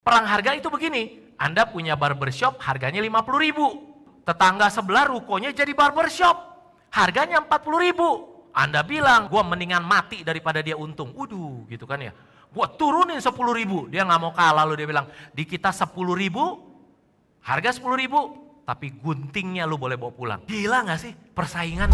Perang harga itu begini, Anda punya barbershop harganya 50.000. Tetangga sebelah rukonya jadi barbershop, harganya 40.000. Anda bilang, gue mendingan mati daripada dia untung. Waduh, gitu kan ya. Gue turunin 10.000, dia nggak mau kalah. Lalu dia bilang, di kita 10.000, harga 10.000, tapi guntingnya lu boleh bawa pulang. Gila nggak sih persaingan?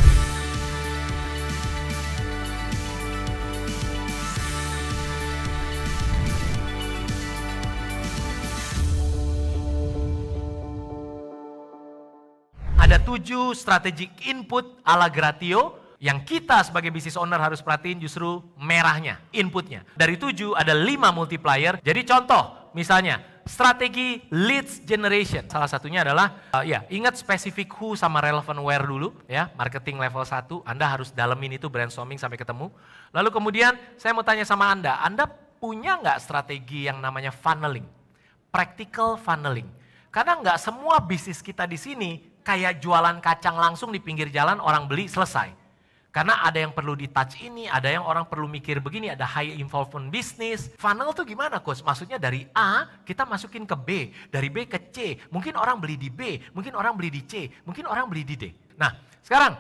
Ada 7 strategic input ala Gratio yang kita sebagai business owner harus perhatiin, justru merahnya, inputnya. Dari 7 ada 5 multiplier. Jadi contoh, misalnya strategi leads generation. Salah satunya adalah, ingat specific who sama relevant where dulu. Ya, marketing level 1, Anda harus dalemin itu, brainstorming sampai ketemu. Lalu kemudian saya mau tanya sama Anda punya nggak strategi yang namanya funneling? Practical funneling. Karena nggak semua bisnis kita di sini kayak jualan kacang langsung di pinggir jalan, orang beli selesai. Karena ada yang perlu di touch ini, ada yang orang perlu mikir begini, ada high involvement business. Funnel tuh gimana coach? Maksudnya dari A kita masukin ke B, dari B ke C. Mungkin orang beli di B, mungkin orang beli di C, mungkin orang beli di D. Nah sekarang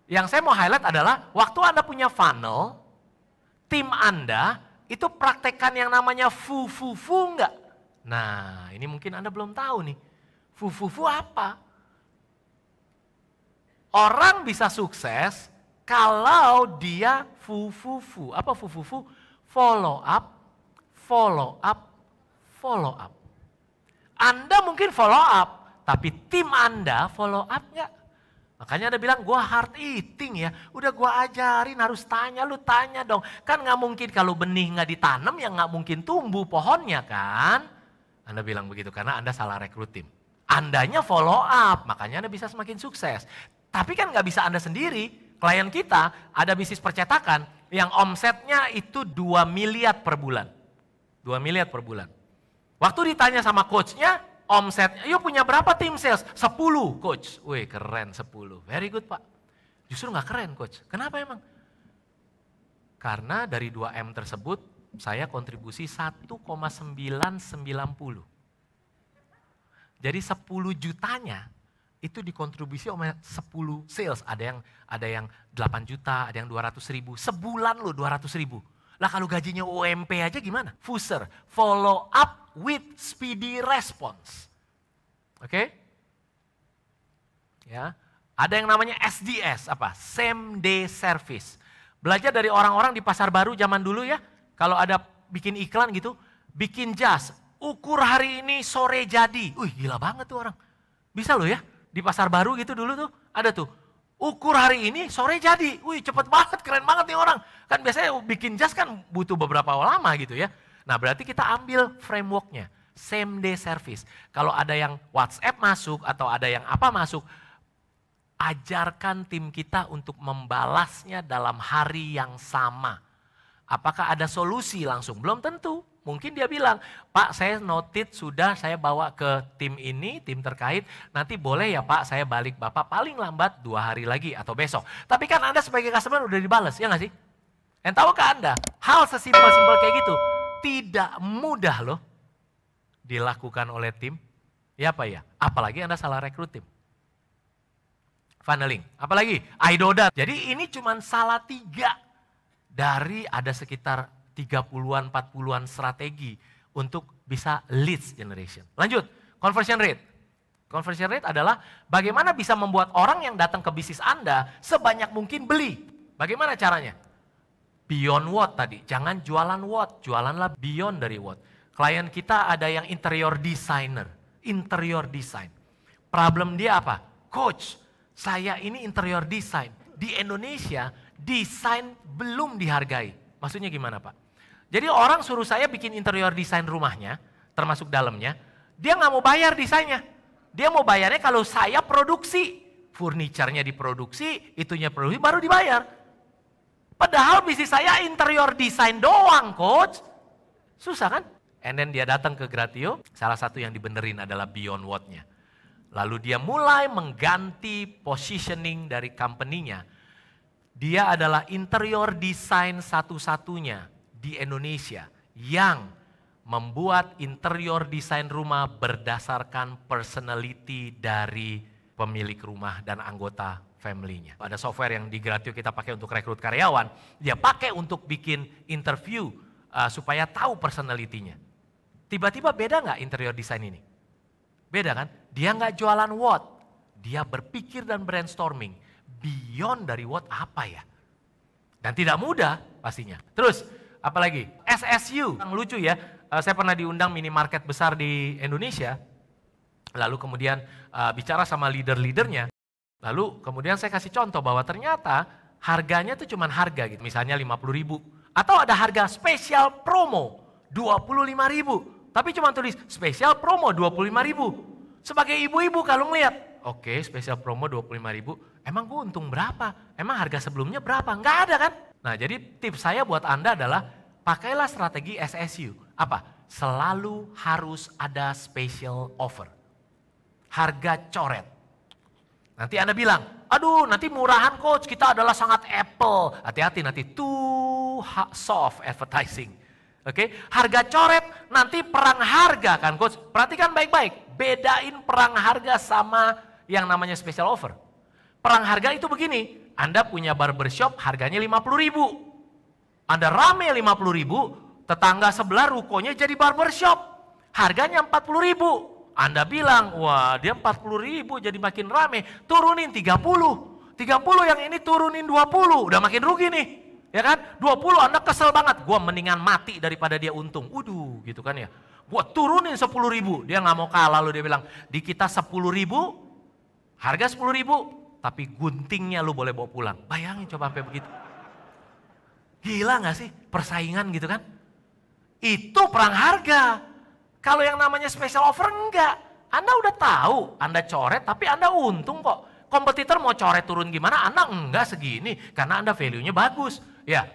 yang saya mau highlight adalah waktu Anda punya funnel, tim Anda itu praktekkan yang namanya fu enggak? Nah ini mungkin Anda belum tahu nih, fu apa? Orang bisa sukses kalau dia fu. Apa fu? Follow up. Anda mungkin follow up, tapi tim Anda follow up enggak? Makanya Anda bilang, gua hard eating ya. Udah gua ajarin, harus tanya, lu tanya dong. Kan nggak mungkin kalau benih nggak ditanam, ya nggak mungkin tumbuh pohonnya kan? Anda bilang begitu karena Anda salah rekrut tim. Andanya follow up, makanya Anda bisa semakin sukses. Tapi kan nggak bisa Anda sendiri. Klien kita ada bisnis percetakan yang omsetnya itu 2 miliar per bulan. 2 miliar per bulan. Waktu ditanya sama coachnya, omsetnya, yuk punya berapa tim sales? 10 coach. Wih keren 10, very good pak. Justru nggak keren coach, kenapa emang? Karena dari 2M tersebut, saya kontribusi 1,990. Jadi 10 jutanya, itu dikontribusi oleh 10 sales. Ada yang 8 juta, ada yang 200.000. Sebulan loh 200.000. Lah kalau gajinya UMP aja gimana? Fuser, follow up with speedy response. Oke? Ya, ada yang namanya SDS, apa? Same day service. Belajar dari orang-orang di pasar baru zaman dulu ya. Kalau ada bikin iklan gitu, bikin jas, ukur hari ini sore jadi. Wih gila banget tuh orang. Bisa loh ya. Di pasar baru gitu dulu tuh ada tuh, ukur hari ini sore jadi. Wih cepet banget, keren banget nih orang. Kan biasanya bikin jas kan butuh beberapa lama gitu ya. Nah berarti kita ambil frameworknya, same day service. Kalau ada yang WhatsApp masuk atau ada yang apa masuk, ajarkan tim kita untuk membalasnya dalam hari yang sama. Apakah ada solusi langsung? Belum tentu. Mungkin dia bilang, Pak saya noted sudah saya bawa ke tim ini, tim terkait. Nanti boleh ya Pak saya balik Bapak paling lambat 2 hari lagi atau besok. Tapi kan Anda sebagai customer udah dibalas, ya nggak sih? Dan tahukah Anda, hal sesimpel-simpel kayak gitu tidak mudah loh dilakukan oleh tim. Ya apa ya? Apalagi Anda salah rekrut tim. Funneling, apalagi iDoda. Jadi ini cuma salah 3 dari ada sekitar 30-an, 40-an strategi untuk bisa leads generation. Lanjut, conversion rate. Conversion rate adalah bagaimana bisa membuat orang yang datang ke bisnis Anda sebanyak mungkin beli. Bagaimana caranya? Beyond what tadi, jangan jualan what, jualanlah beyond dari what. Klien kita ada yang interior designer, interior design. Problem dia apa? Coach, saya ini interior design. Di Indonesia, desain belum dihargai. Maksudnya gimana Pak? Jadi orang suruh saya bikin interior desain rumahnya, termasuk dalamnya, dia nggak mau bayar desainnya. Dia mau bayarnya kalau saya produksi. Furniturnya diproduksi, itunya produksi, baru dibayar. Padahal bisnis saya interior desain doang coach. Susah kan? And then dia datang ke Gratio, salah satu yang dibenerin adalah beyond what-nya. Lalu dia mulai mengganti positioning dari company-nya. Dia adalah interior design satu-satunya di Indonesia yang membuat interior desain rumah berdasarkan personality dari pemilik rumah dan anggota family-nya. Ada software yang di Gratio kita pakai untuk rekrut karyawan, dia pakai untuk bikin interview supaya tahu personality-nya. Tiba-tiba beda nggak interior design ini? Beda kan? Dia nggak jualan what, dia berpikir dan brainstorming. Beyond dari what apa ya? Dan tidak mudah pastinya. Terus, apalagi? SSU, yang lucu ya, saya pernah diundang minimarket besar di Indonesia, lalu kemudian bicara sama leader-leadernya, lalu kemudian saya kasih contoh bahwa ternyata harganya tuh cuman harga gitu, misalnya 50.000, atau ada harga spesial promo 25.000, tapi cuma tulis spesial promo 25.000. Sebagai ibu-ibu kalau ngeliat, oke, spesial promo 25.000, emang gue untung berapa? Emang harga sebelumnya berapa? Nggak ada kan? Nah, jadi tips saya buat Anda adalah pakailah strategi SSU. Apa? Selalu harus ada special offer. Harga coret. Nanti Anda bilang, aduh nanti murahan coach, kita adalah sangat Apple. Hati-hati nanti too soft advertising. Oke, harga coret, nanti perang harga kan coach. Perhatikan baik-baik, bedain perang harga sama yang namanya special offer. Perang harga itu begini, Anda punya barbershop harganya 50.000. Anda rame 50.000, tetangga sebelah rukonya jadi barbershop. Harganya 40.000. Anda bilang, wah dia 40.000 jadi makin rame, turunin 30. 30 yang ini turunin 20, udah makin rugi nih. Ya kan? 20 Anda kesel banget, gua mendingan mati daripada dia untung. Waduh gitu kan ya. Gua turunin 10.000, dia nggak mau kalah loh, dia bilang, di kita 10.000, harga 10.000, tapi guntingnya lu boleh bawa pulang. Bayangin coba sampai begitu. Gila gak sih persaingan gitu kan? Itu perang harga. Kalau yang namanya special offer enggak. Anda udah tahu, Anda coret tapi Anda untung kok. Kompetitor mau coret turun gimana, Anda enggak segini. Karena Anda value-nya bagus. Ya.